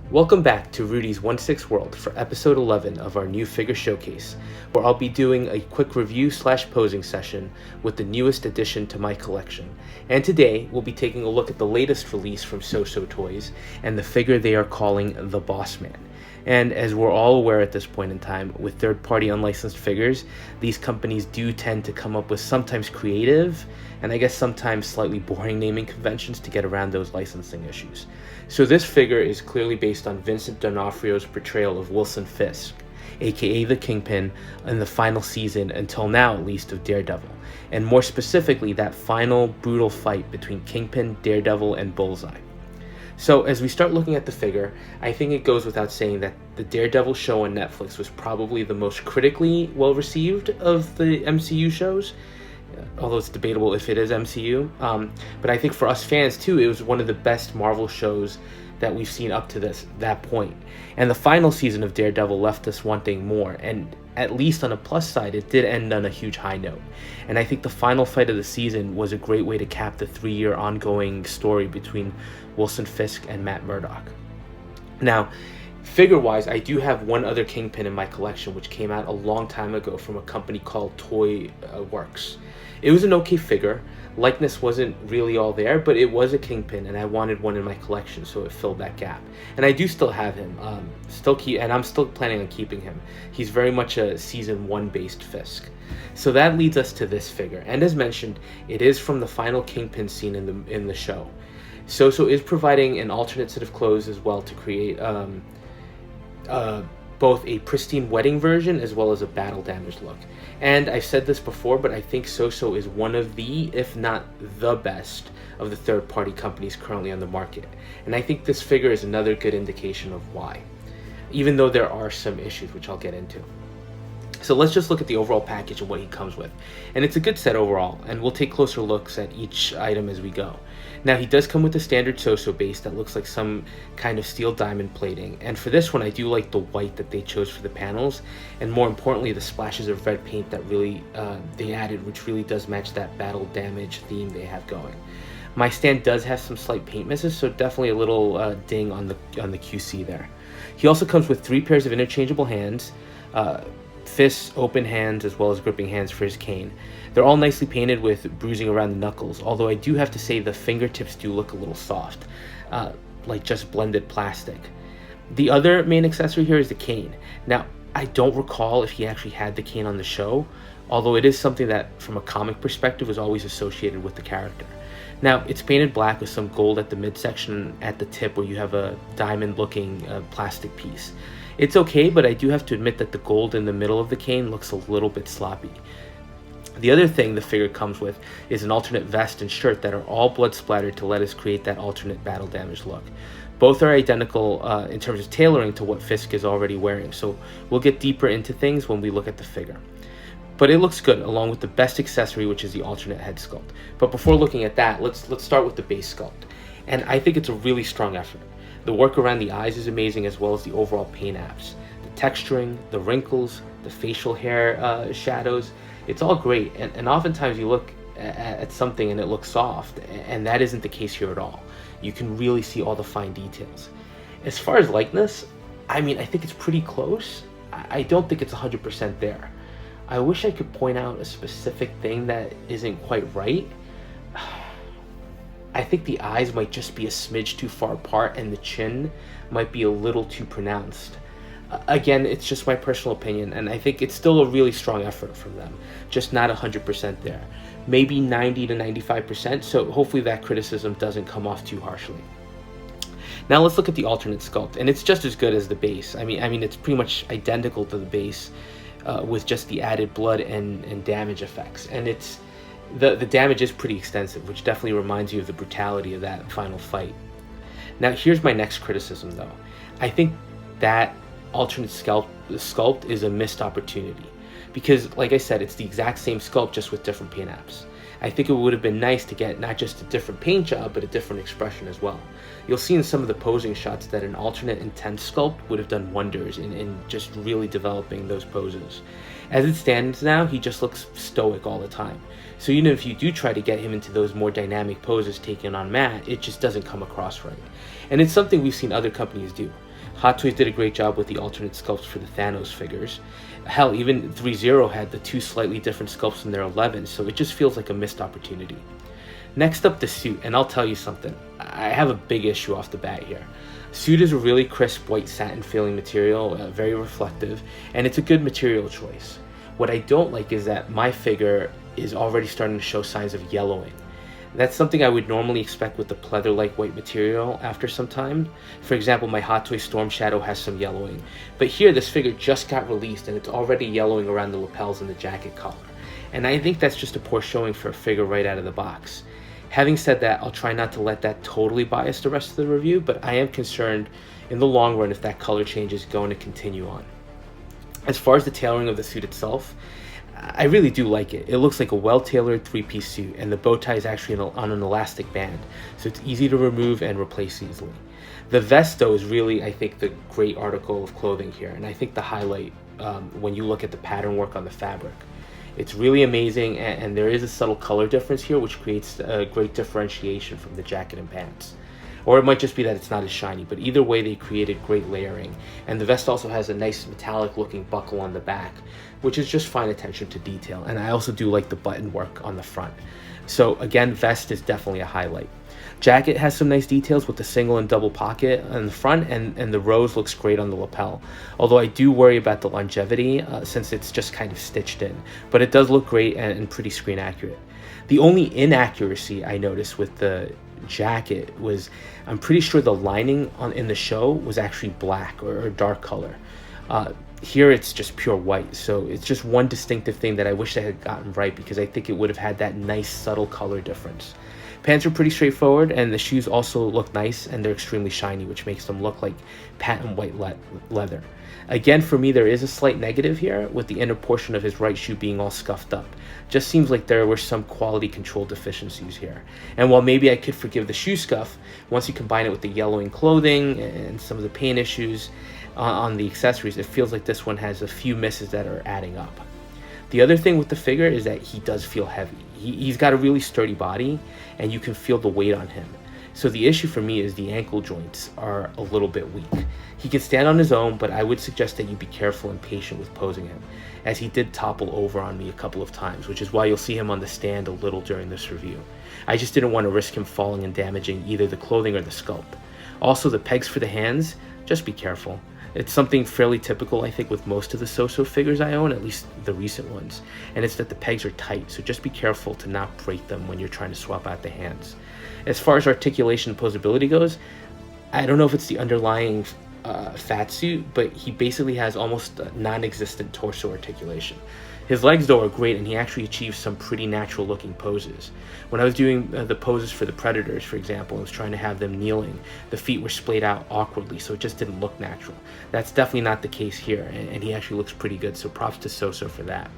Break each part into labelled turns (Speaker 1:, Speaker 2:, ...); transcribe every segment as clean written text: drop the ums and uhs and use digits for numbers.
Speaker 1: Welcome back to Rudy's 1/6 World for episode 11 of our new figure showcase, where I'll be doing a quick review / posing session with the newest addition to my collection. And today we'll be taking a look at the latest release from Soosoo Toys and the figure they are calling the Boss Man. And as we're all aware at this point in time, with third-party unlicensed figures, these companies do tend to come up with sometimes creative and I guess sometimes slightly boring naming conventions to get around those licensing issues. So this figure is clearly based on Vincent D'Onofrio's portrayal of Wilson Fisk, aka the Kingpin, in the final season, until now at least, of Daredevil, and more specifically that final brutal fight between Kingpin, Daredevil, and Bullseye. So as we start looking at the figure, I think it goes without saying that the Daredevil show on Netflix was probably the most critically well received of the MCU shows, although it's debatable if it is MCU. But I think for us fans too, it was one of the best Marvel shows that we've seen up to that point. And the final season of Daredevil left us wanting more, and at least on a plus side, it did end on a huge high note. And I think the final fight of the season was a great way to cap the 3-year ongoing story between Wilson Fisk and Matt Murdock. Now, figure-wise, I do have one other Kingpin in my collection, which came out a long time ago from a company called Toy Works. It was an okay figure. Likeness wasn't really all there, but it was a Kingpin, and I wanted one in my collection, so it filled that gap. And I do still have him, and I'm still planning on keeping him. He's very much a Season 1 based Fisk. So that leads us to this figure, and as mentioned, it is from the final Kingpin scene in the show. Soosoo is providing an alternate set of clothes as well to create both a pristine wedding version as well as a battle damaged look. And I've said this before, but I think Soosoo is one of the, if not the best, of the third-party companies currently on the market. And I think this figure is another good indication of why, even though there are some issues, which I'll get into. So let's just look at the overall package and what he comes with. And it's a good set overall, and we'll take closer looks at each item as we go. Now, he does come with the standard Soosoo base that looks like some kind of steel diamond plating. And for this one, I do like the white that they chose for the panels, and more importantly, the splashes of red paint that really they added, which really does match that battle damage theme they have going. My stand does have some slight paint misses, so definitely a little ding on the QC there. He also comes with 3 pairs of interchangeable hands, fists, open hands, as well as gripping hands for his cane. They're all nicely painted with bruising around the knuckles, although I do have to say the fingertips do look a little soft, like just blended plastic. The other main accessory here is the cane. Now, I don't recall if he actually had the cane on the show, although it is something that, from a comic perspective, was always associated with the character. Now, it's painted black with some gold at the midsection at the tip where you have a diamond-looking plastic piece. It's okay, but I do have to admit that the gold in the middle of the cane looks a little bit sloppy. The other thing the figure comes with is an alternate vest and shirt that are all blood splattered to let us create that alternate battle damage look. Both are identical in terms of tailoring to what Fisk is already wearing, so we'll get deeper into things when we look at the figure. But it looks good, along with the best accessory, which is the alternate head sculpt. But before looking at that, let's start with the base sculpt. And I think it's a really strong effort. The work around the eyes is amazing, as well as the overall paint apps. The texturing, the wrinkles, the facial hair shadows, it's all great. And oftentimes you look at something and it looks soft, and that isn't the case here at all. You can really see all the fine details. As far as likeness, I mean, I think it's pretty close. I don't think it's 100% there. I wish I could point out a specific thing that isn't quite right. I think the eyes might just be a smidge too far apart, and the chin might be a little too pronounced. Again, it's just my personal opinion, and I think it's still a really strong effort from them, just not 100% there. Maybe 90 to 95%, so hopefully that criticism doesn't come off too harshly. Now let's look at the alternate sculpt, and it's just as good as the base. I mean, it's pretty much identical to the base, with just the added blood and damage effects, and it's the damage is pretty extensive, which definitely reminds you of the brutality of that final fight. Now here's my next criticism though. I think that alternate sculpt is a missed opportunity, because like I said, it's the exact same sculpt just with different paint apps. I think it would have been nice to get not just a different paint job, but a different expression as well. You'll see in some of the posing shots that an alternate intense sculpt would have done wonders in just really developing those poses. As it stands now, he just looks stoic all the time. So even if you do try to get him into those more dynamic poses taken on Matt, it just doesn't come across right. And it's something we've seen other companies do. Hot Toys did a great job with the alternate sculpts for the Thanos figures. Hell, even 3.0 had the 2 slightly different sculpts in their 11, so it just feels like a missed opportunity. Next up, the suit, and I'll tell you something. I have a big issue off the bat here. Suit is a really crisp white satin feeling material, very reflective, and it's a good material choice. What I don't like is that my figure is already starting to show signs of yellowing. That's something I would normally expect with the pleather-like white material after some time. For example, my Hot Toy Storm Shadow has some yellowing. But here, this figure just got released and it's already yellowing around the lapels and the jacket collar. And I think that's just a poor showing for a figure right out of the box. Having said that, I'll try not to let that totally bias the rest of the review, but I am concerned in the long run if that color change is going to continue on. As far as the tailoring of the suit itself, I really do like it. It looks like a well-tailored 3-piece suit, and the bow tie is actually on an elastic band, so it's easy to remove and replace easily. The vest, though, is really, I think, the great article of clothing here, and I think the highlight when you look at the pattern work on the fabric. It's really amazing, and there is a subtle color difference here, which creates a great differentiation from the jacket and pants. Or it might just be that it's not as shiny, but either way they created great layering. And the vest also has a nice metallic looking buckle on the back, which is just fine attention to detail. And I also do like the button work on the front. So again, vest is definitely a highlight. Jacket has some nice details with the single and double pocket on the front, and the rose looks great on the lapel. Although I do worry about the longevity since it's just kind of stitched in, but it does look great and pretty screen accurate. The only inaccuracy I noticed with the jacket was I'm pretty sure the lining in the show was actually black or a dark color. Here it's just pure white, so it's just one distinctive thing that I wish I had gotten right, because I think it would have had that nice subtle color difference. Pants are pretty straightforward, and the shoes also look nice, and they're extremely shiny, which makes them look like patent white leather. Again, for me, there is a slight negative here, with the inner portion of his right shoe being all scuffed up. Just seems like there were some quality control deficiencies here. And while maybe I could forgive the shoe scuff, once you combine it with the yellowing clothing and some of the paint issues on the accessories, it feels like this one has a few misses that are adding up. The other thing with the figure is that he does feel heavy. He's got a really sturdy body, and you can feel the weight on him. So the issue for me is the ankle joints are a little bit weak. He can stand on his own, but I would suggest that you be careful and patient with posing him, as he did topple over on me a couple of times, which is why you'll see him on the stand a little during this review. I just didn't want to risk him falling and damaging either the clothing or the sculpt. Also, the pegs for the hands, just be careful. It's something fairly typical, I think, with most of the Soosoo figures I own, at least the recent ones, and it's that the pegs are tight, so just be careful to not break them when you're trying to swap out the hands. As far as articulation and posability goes, I don't know if it's the underlying fat suit, but he basically has almost non-existent torso articulation. His legs, though, are great, and he actually achieves some pretty natural looking poses. When I was doing the poses for the Predators, for example, I was trying to have them kneeling, the feet were splayed out awkwardly, so it just didn't look natural. That's definitely not the case here, and he actually looks pretty good, so props to Soosoo for that.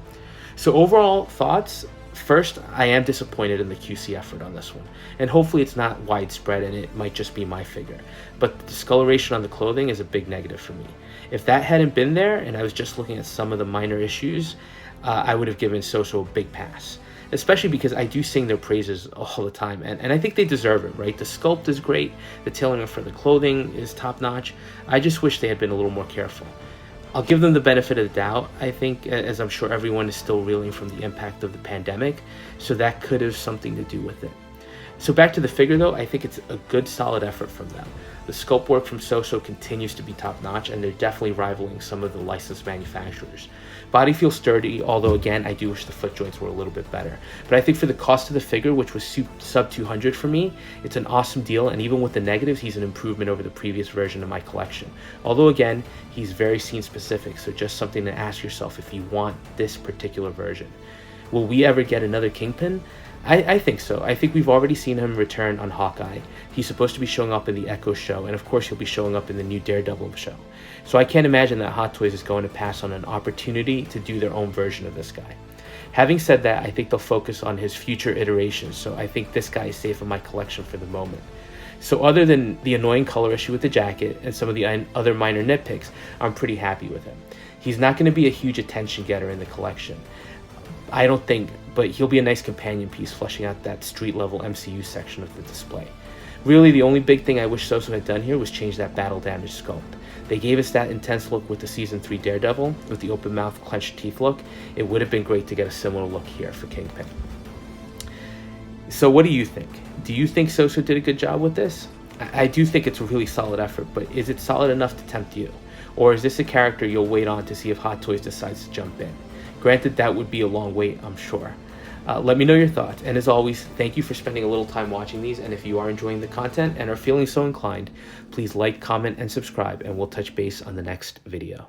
Speaker 1: So overall thoughts, first, I am disappointed in the QC effort on this one, and hopefully it's not widespread and it might just be my figure, but the discoloration on the clothing is a big negative for me. If that hadn't been there and I was just looking at some of the minor issues, I would have given Soosoo a big pass, especially because I do sing their praises all the time, and I think they deserve it, right? The sculpt is great, the tailoring for the clothing is top-notch. I just wish they had been a little more careful. I'll give them the benefit of the doubt, I think, as I'm sure everyone is still reeling from the impact of the pandemic, so that could have something to do with it. So back to the figure, though, I think it's a good solid effort from them. The sculpt work from Soosoo continues to be top-notch, and they're definitely rivaling some of the licensed manufacturers. Body feels sturdy, although again, I do wish the foot joints were a little bit better. But I think for the cost of the figure, which was sub 200 for me, it's an awesome deal, and even with the negatives, he's an improvement over the previous version of my collection. Although again, he's very scene specific, so just something to ask yourself if you want this particular version. Will we ever get another Kingpin? I think so. I think we've already seen him return on Hawkeye. He's supposed to be showing up in the Echo show, and of course he'll be showing up in the new Daredevil show. So I can't imagine that Hot Toys is going to pass on an opportunity to do their own version of this guy. Having said that, I think they'll focus on his future iterations, so I think this guy is safe in my collection for the moment. So other than the annoying color issue with the jacket and some of the other minor nitpicks, I'm pretty happy with him. He's not going to be a huge attention getter in the collection, I don't think, but he'll be a nice companion piece fleshing out that street level MCU section of the display. Really, the only big thing I wish Soosoo had done here was change that battle damage sculpt. They gave us that intense look with the Season 3 Daredevil, with the open mouth, clenched teeth look. It would have been great to get a similar look here for Kingpin. So what do you think? Do you think Soosoo did a good job with this? I do think it's a really solid effort, but is it solid enough to tempt you? Or is this a character you'll wait on to see if Hot Toys decides to jump in? Granted, that would be a long wait, I'm sure. Let me know your thoughts, and as always, thank you for spending a little time watching these, and if you are enjoying the content and are feeling so inclined, please like, comment, and subscribe, and we'll touch base on the next video.